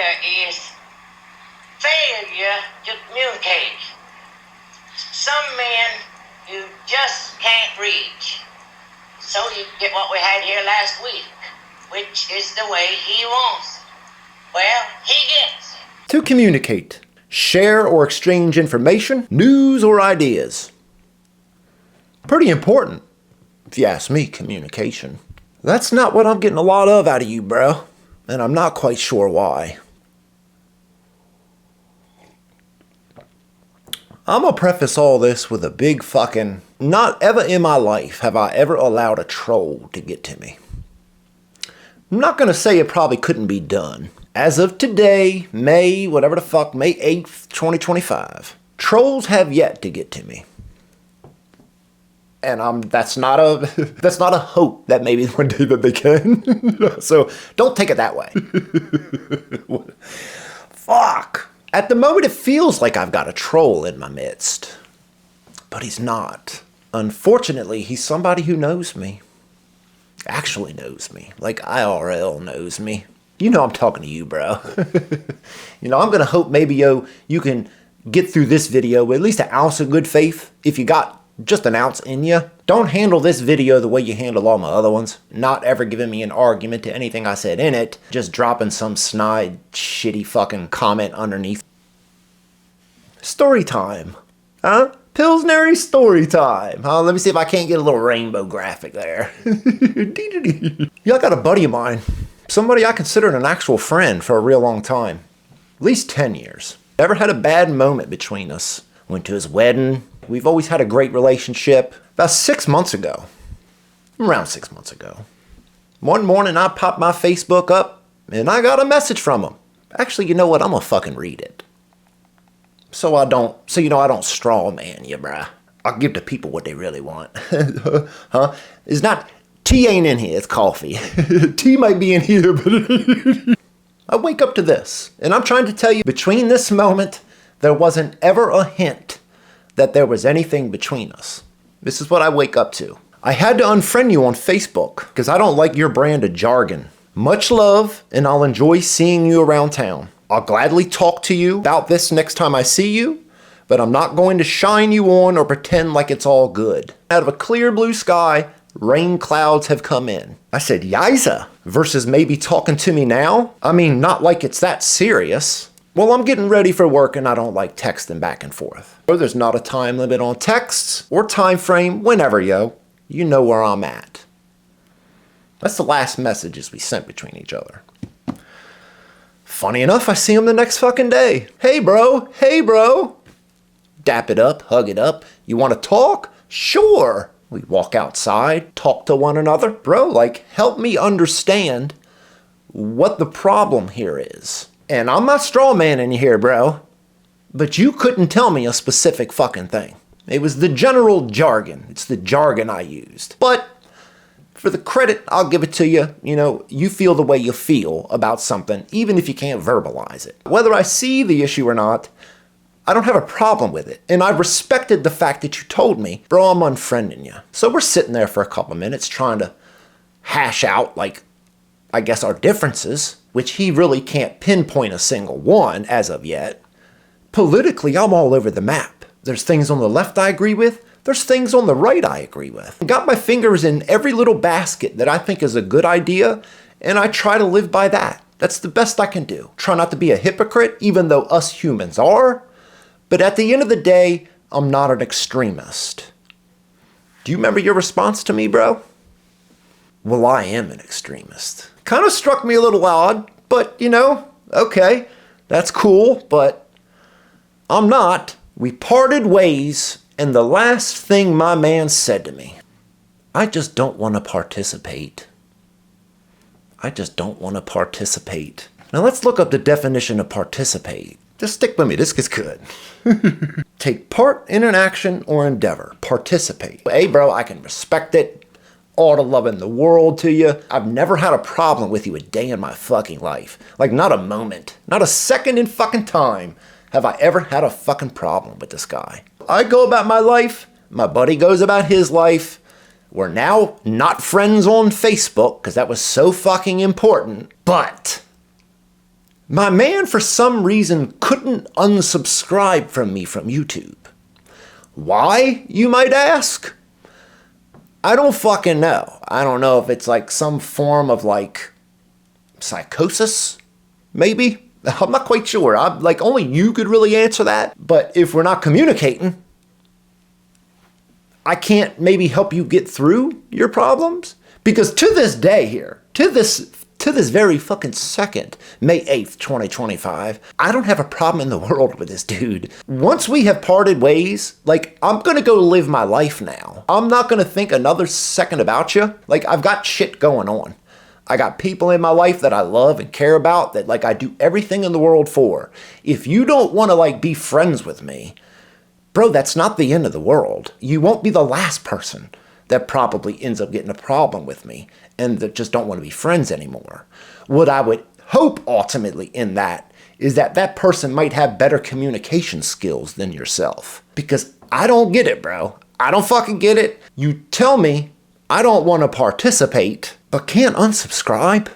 there is failure to communicate. Some men you just can't reach. So you get what we had here last week, which is the way he wants it. Well, he gets it. To communicate, share or exchange information, news or ideas. Pretty important, if you ask me, communication. That's not what I'm getting a lot of out of you, bro. And I'm not quite sure why. I'm gonna preface all this with a big fucking, not ever in my life have I ever allowed a troll to get to me. I'm not gonna say it probably couldn't be done. As of today, May 8th, 2025, trolls have yet to get to me. And that's not a hope that maybe one day that they can. So don't take it that way. Fuck. At the moment, it feels like I've got a troll in my midst. But he's not. Unfortunately, he's somebody who knows me. Actually knows me. Like IRL knows me. You know I'm talking to you, bro. I'm going to hope maybe, you can get through this video with at least an ounce of good faith. If you got just an ounce in you. Don't handle this video the way you handle all my other ones. Not ever giving me an argument to anything I said in it. Just dropping some snide, shitty fucking comment underneath. Story time. Huh? Pillsbury story time. Huh? Let me see if I can't get a little rainbow graphic there. Yeah, I got a buddy of mine. Somebody I considered an actual friend for a real long time. At least 10 years. Never had a bad moment between us. Went to his wedding. We've always had a great relationship. About 6 months ago, around 6 months ago, one morning I popped my Facebook up and I got a message from him. Actually, you know what? I'm gonna fucking read it. So I don't straw man you, bruh. I'll give the people what they really want. Huh? It's not, tea ain't in here, it's coffee. Tea might be in here, but I wake up to this, and I'm trying to tell you, between this moment, there wasn't ever a hint that there was anything between us. This is what I wake up to. I had to unfriend you on Facebook because I don't like your brand of jargon. Much love, and I'll enjoy seeing you around town. I'll gladly talk to you about this next time I see you, but I'm not going to shine you on or pretend like it's all good. Out of a clear blue sky, rain clouds have come in. I said, Yiza, versus maybe talking to me now? I mean, not like it's that serious. Well, I'm getting ready for work and I don't like texting back and forth. Or there's not a time limit on texts or time frame, whenever, yo. You know where I'm at. That's the last messages we sent between each other. Funny enough, I see him the next fucking day. Hey bro, Dap it up, hug it up. You want to talk? Sure. We walk outside, talk to one another. Bro, help me understand what the problem here is. And I'm not straw manning you here, bro. But you couldn't tell me a specific fucking thing. It was the general jargon. It's the jargon I used. But for the credit, I'll give it to you. You feel the way you feel about something, even if you can't verbalize it. Whether I see the issue or not, I don't have a problem with it. And I respected the fact that you told me, bro, I'm unfriending you. So we're sitting there for a couple of minutes trying to hash out, I guess, our differences, which he really can't pinpoint a single one as of yet. Politically, I'm all over the map. There's things on the left I agree with. There's things on the right I agree with. I got my fingers in every little basket that I think is a good idea, and I try to live by that. That's the best I can do. Try not to be a hypocrite, even though us humans are. But at the end of the day, I'm not an extremist. Do you remember your response to me, bro? Well, I am an extremist. Kind of struck me a little odd, but okay, that's cool, but I'm not. We parted ways, and the last thing my man said to me, I just don't want to participate. I just don't want to participate. Now let's look up the definition of participate. Just stick with me, this gets good. Take part in an action or endeavor. Participate. Hey bro, I can respect it. All the love in the world to you. I've never had a problem with you a day in my fucking life. Not a moment. Not a second in fucking time have I ever had a fucking problem with this guy. I go about my life. My buddy goes about his life. We're now not friends on Facebook because that was so fucking important. But My man, for some reason, couldn't unsubscribe from me from YouTube. Why, you might ask? I don't fucking know. I don't know if it's like some form of like psychosis, maybe? I'm not quite sure. Only you could really answer that. But if we're not communicating, I can't maybe help you get through your problems? Because to this day here, to this very fucking second, May 8th, 2025, I don't have a problem in the world with this dude. Once we have parted ways, I'm gonna go live my life now. I'm not gonna think another second about you. I've got shit going on. I got people in my life that I love and care about that, I do everything in the world for. If you don't wanna, be friends with me, bro, that's not the end of the world. You won't be the last person that probably ends up getting a problem with me and that just don't want to be friends anymore. What I would hope ultimately in that is that that person might have better communication skills than yourself. Because I don't get it, bro. I don't fucking get it. You tell me I don't want to participate, but can't unsubscribe?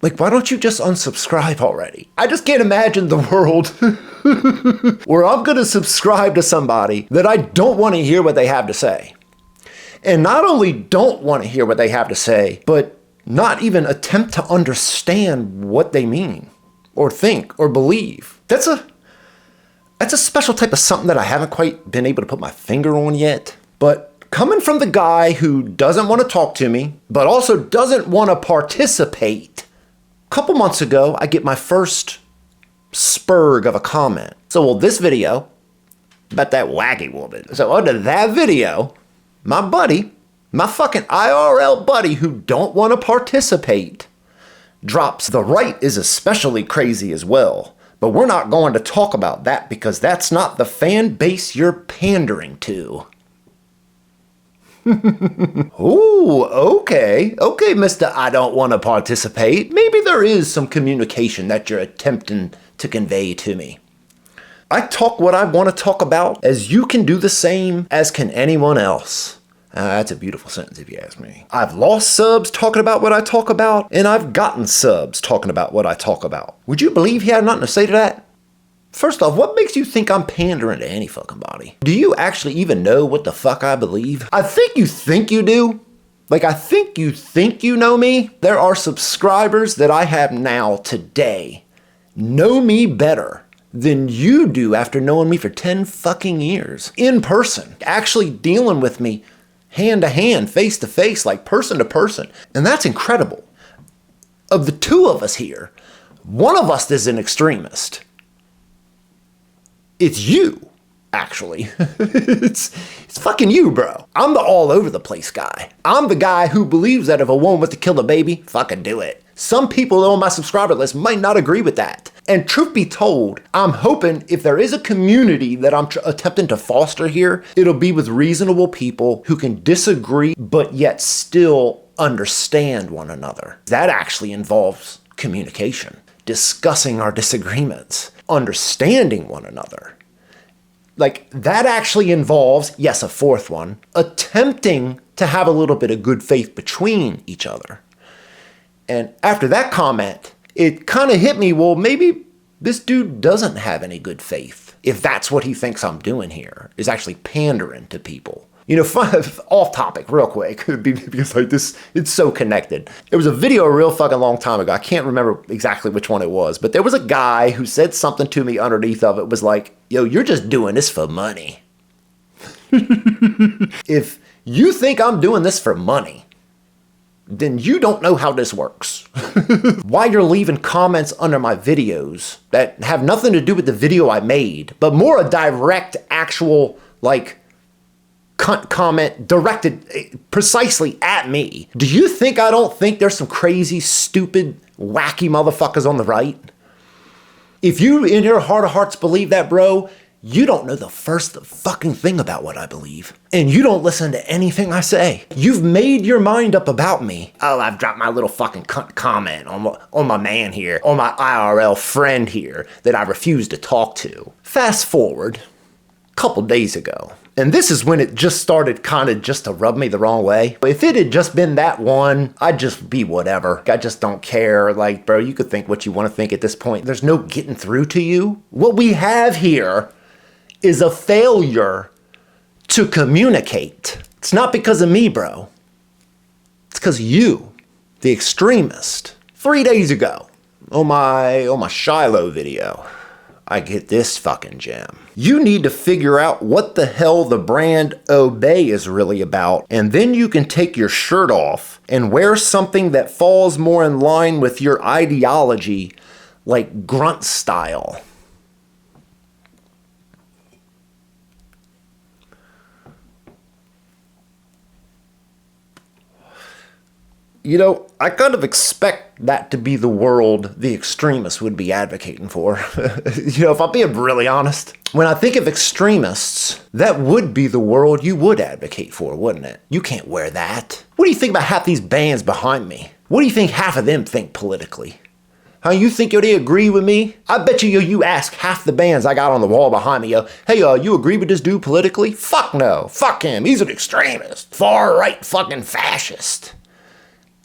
Why don't you just unsubscribe already? I just can't imagine the world where I'm going to subscribe to somebody that I don't want to hear what they have to say. And not only don't want to hear what they have to say, but not even attempt to understand what they mean or think or believe. That's a special type of something that I haven't quite been able to put my finger on yet. But coming from the guy who doesn't want to talk to me, but also doesn't want to participate, a couple months ago, I get my first spurg of a comment. So, this video about that wacky woman. So under that video, my buddy, my fucking IRL buddy who don't want to participate, drops "the right is especially crazy as well, but we're not going to talk about that because that's not the fan base you're pandering to." Ooh, okay, Mr. I don't want to participate. Maybe there is some communication that you're attempting to convey to me. I talk what I want to talk about, as you can do the same, as can anyone else. That's a beautiful sentence if you ask me. I've lost subs talking about what I talk about, and I've gotten subs talking about what I talk about. Would you believe he had nothing to say to that? First off, what makes you think I'm pandering to any fucking body? Do you actually even know what the fuck I believe? I think you do. I think you know me. There are subscribers that I have now today know me better than you do after knowing me for 10 fucking years. In person. Actually dealing with me hand to hand, face to face, person to person. And that's incredible. Of the two of us here, one of us is an extremist. It's you, actually. It's fucking you, bro. I'm the all over the place guy. I'm the guy who believes that if a woman was to kill a baby, fucking do it. Some people on my subscriber list might not agree with that. And truth be told, I'm hoping if there is a community that I'm attempting to foster here, it'll be with reasonable people who can disagree but yet still understand one another. That actually involves communication, discussing our disagreements, understanding one another. That actually involves, yes, a fourth one, attempting to have a little bit of good faith between each other. And after that comment, it kind of hit me, well, maybe this dude doesn't have any good faith if that's what he thinks I'm doing here, is actually pandering to people. Off topic real quick, because this, it's so connected. There was a video a real fucking long time ago. I can't remember exactly which one it was, but there was a guy who said something to me underneath of it was like, yo, you're just doing this for money. If you think I'm doing this for money, then you don't know how this works. Why you're leaving comments under my videos that have nothing to do with the video I made, but more a direct, actual, comment directed precisely at me. Do you think I don't think there's some crazy, stupid, wacky motherfuckers on the right? If you in your heart of hearts believe that, bro, you don't know the first fucking thing about what I believe. And you don't listen to anything I say. You've made your mind up about me. Oh, I've dropped my little fucking comment on my man here, on my IRL friend here that I refuse to talk to. Fast forward. couple days ago. And this is when it just started kind of just to rub me the wrong way. If it had just been that one, I'd just be whatever. I just don't care. Like, bro, you could think what you want to think at this point. There's no getting through to you. What we have here is a failure to communicate. It's not because of me, bro. It's because of you, the extremist. 3 days ago, on my Shiloh video, I get this fucking gem. You need to figure out what the hell the brand Obey is really about, and then you can take your shirt off and wear something that falls more in line with your ideology, like grunt style. You know, I kind of expect that to be the world the extremists would be advocating for. You know, if I'm being really honest, when I think of extremists, that would be the world you would advocate for, wouldn't it? You can't wear that. What do you think about half these bands behind me? What do you think half of them think politically? How you think they agree with me? I bet you ask half the bands I got on the wall behind me, hey, you agree with this dude politically? Fuck no. Fuck him. He's an extremist. Far-right fucking fascist.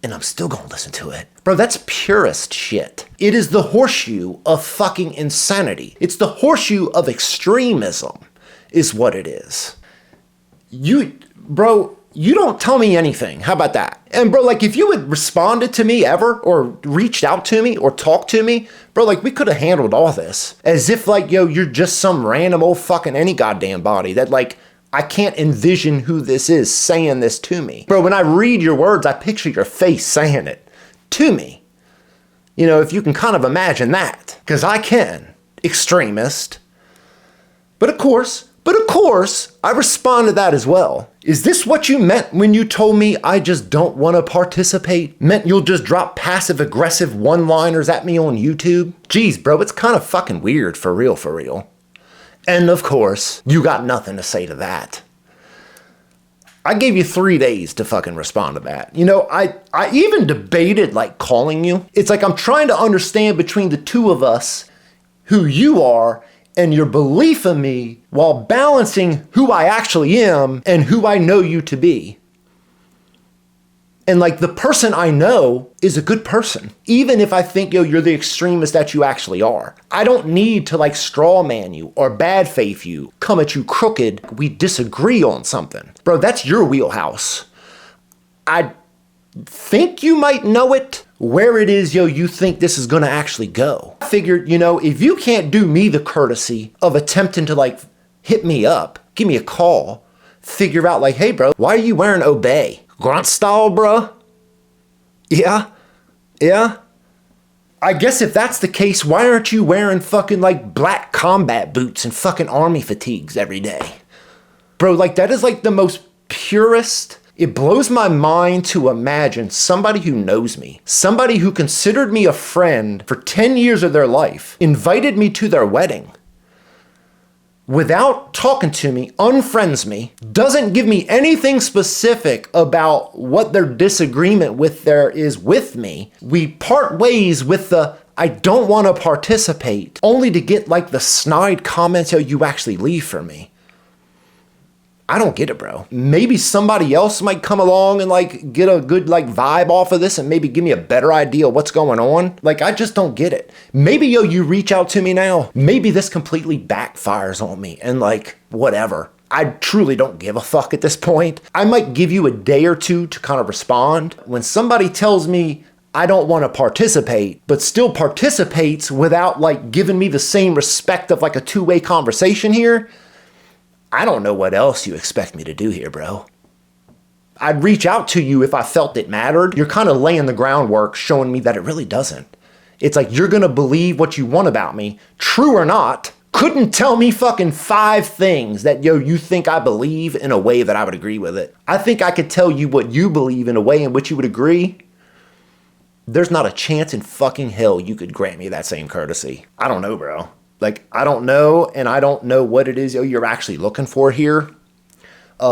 And I'm still gonna listen to it. Bro, that's purist shit. It is the horseshoe of fucking insanity. It's the horseshoe of extremism, is what it is. Bro, you don't tell me anything. How about that? And bro, like if you had responded to me ever, or reached out to me, or talked to me, bro, like we could have handled all this. As if like, you're just some random old fucking any goddamn body that like, I can't envision who this is saying this to me. Bro, when I read your words, I picture your face saying it to me. You know, if you can kind of imagine that. Because I can. Extremist. But of course, I respond to that as well. Is this what you meant when you told me I just don't want to participate? Meant you'll just drop passive-aggressive one-liners at me on YouTube? Jeez, bro, it's kind of fucking weird, for real, for real. And of course, you got nothing to say to that. I gave you 3 days to fucking respond to that. You know, I even debated like calling you. It's like I'm trying to understand between the two of us who you are and your belief in me while balancing who I actually am and who I know you to be. And like the person I know is a good person. Even if I think, you're the extremist that you actually are. I don't need to like straw man you or bad faith you, come at you crooked. We disagree on something. Bro, that's your wheelhouse. I think you might know it, where it is, you think this is gonna actually go. I figured, if you can't do me the courtesy of attempting to like hit me up, give me a call, figure out like, hey bro, why are you wearing Obey? Grunt style, bruh? Yeah? I guess if that's the case, why aren't you wearing fucking like black combat boots and fucking army fatigues every day? Bro, like that is like the most purest. It blows my mind to imagine somebody who knows me, somebody who considered me a friend for 10 years of their life, invited me to their wedding, without talking to me, unfriends me, doesn't give me anything specific about what their disagreement with there is with me. We part ways with the, I don't want to participate, only to get like the snide comments you actually leave for me. I don't get it, bro. Maybe somebody else might come along and like get a good like vibe off of this and maybe give me a better idea of what's going on. Like, I just don't get it. Maybe you reach out to me now. Maybe this completely backfires on me and like, whatever. I truly don't give a fuck at this point. I might give you a day or two to kind of respond. When somebody tells me I don't want to participate, but still participates without like giving me the same respect of like a two-way conversation here, I don't know what else you expect me to do here, bro. I'd reach out to you if I felt it mattered. You're kind of laying the groundwork, showing me that it really doesn't. It's like you're gonna believe what you want about me, true or not. Couldn't tell me fucking 5 things that, you think I believe in a way that I would agree with it. I think I could tell you what you believe in a way in which you would agree. There's not a chance in fucking hell you could grant me that same courtesy. I don't know, bro. Like, I don't know, and I don't know what it is you're actually looking for here.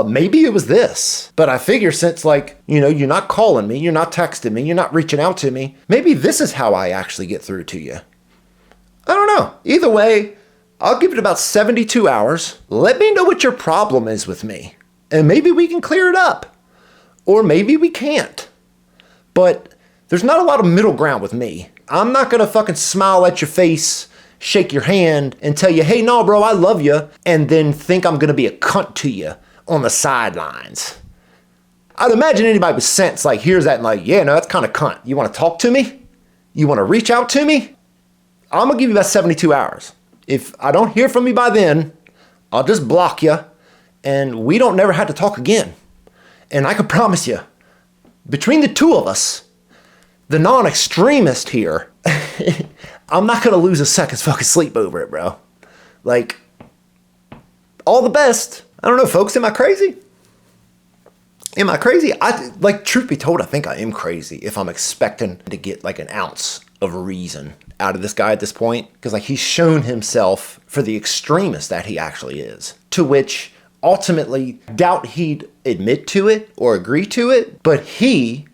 Maybe it was this, but I figure since like, you're not calling me, you're not texting me, you're not reaching out to me, maybe this is how I actually get through to you. I don't know. Either way, I'll give it about 72 hours. Let me know what your problem is with me. And maybe we can clear it up. Or maybe we can't. But there's not a lot of middle ground with me. I'm not gonna fucking smile at your face, shake your hand, and tell you, hey, no, bro, I love you, and then think I'm gonna be a cunt to you on the sidelines. I'd imagine anybody with sense like hears that and like, yeah, no, that's kind of cunt. You wanna talk to me? You wanna reach out to me? I'm gonna give you about 72 hours. If I don't hear from you by then, I'll just block you, and we don't never have to talk again. And I can promise you, between the two of us, the non-extremist here, I'm not gonna lose a second's fucking sleep over it, bro. Like, all the best. I don't know, folks, am I crazy? Am I crazy? Truth be told, I think I am crazy if I'm expecting to get like an ounce of reason out of this guy at this point. Because like he's shown himself for the extremist that he actually is. To which, ultimately, doubt he'd admit to it or agree to it, but he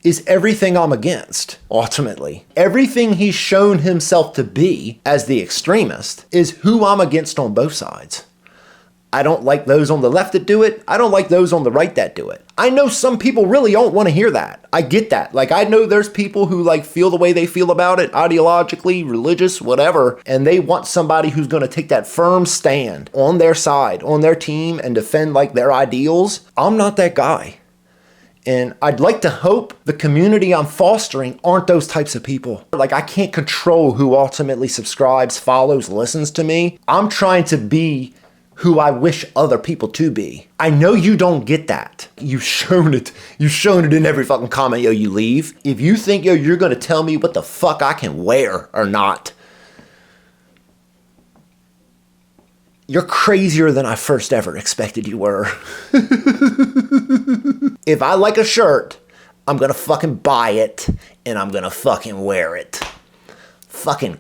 is everything I'm against, ultimately. Everything he's shown himself to be as the extremist is who I'm against on both sides. I don't like those on the left that do it. I don't like those on the right that do it. I know some people really don't want to hear that. I get that. Like, I know there's people who like feel the way they feel about it, ideologically, religious, whatever, and they want somebody who's going to take that firm stand on their side, on their team, and defend like their ideals. I'm not that guy. And I'd like to hope the community I'm fostering aren't those types of people. Like, I can't control who ultimately subscribes, follows, listens to me. I'm trying to be who I wish other people to be. I know you don't get that. You've shown it. You've shown it in every fucking comment, yo, you leave. If you think, yo, you're gonna tell me what the fuck I can wear or not, you're crazier than I first ever expected you were. If I like a shirt, I'm gonna fucking buy it and I'm gonna fucking wear it. Fucking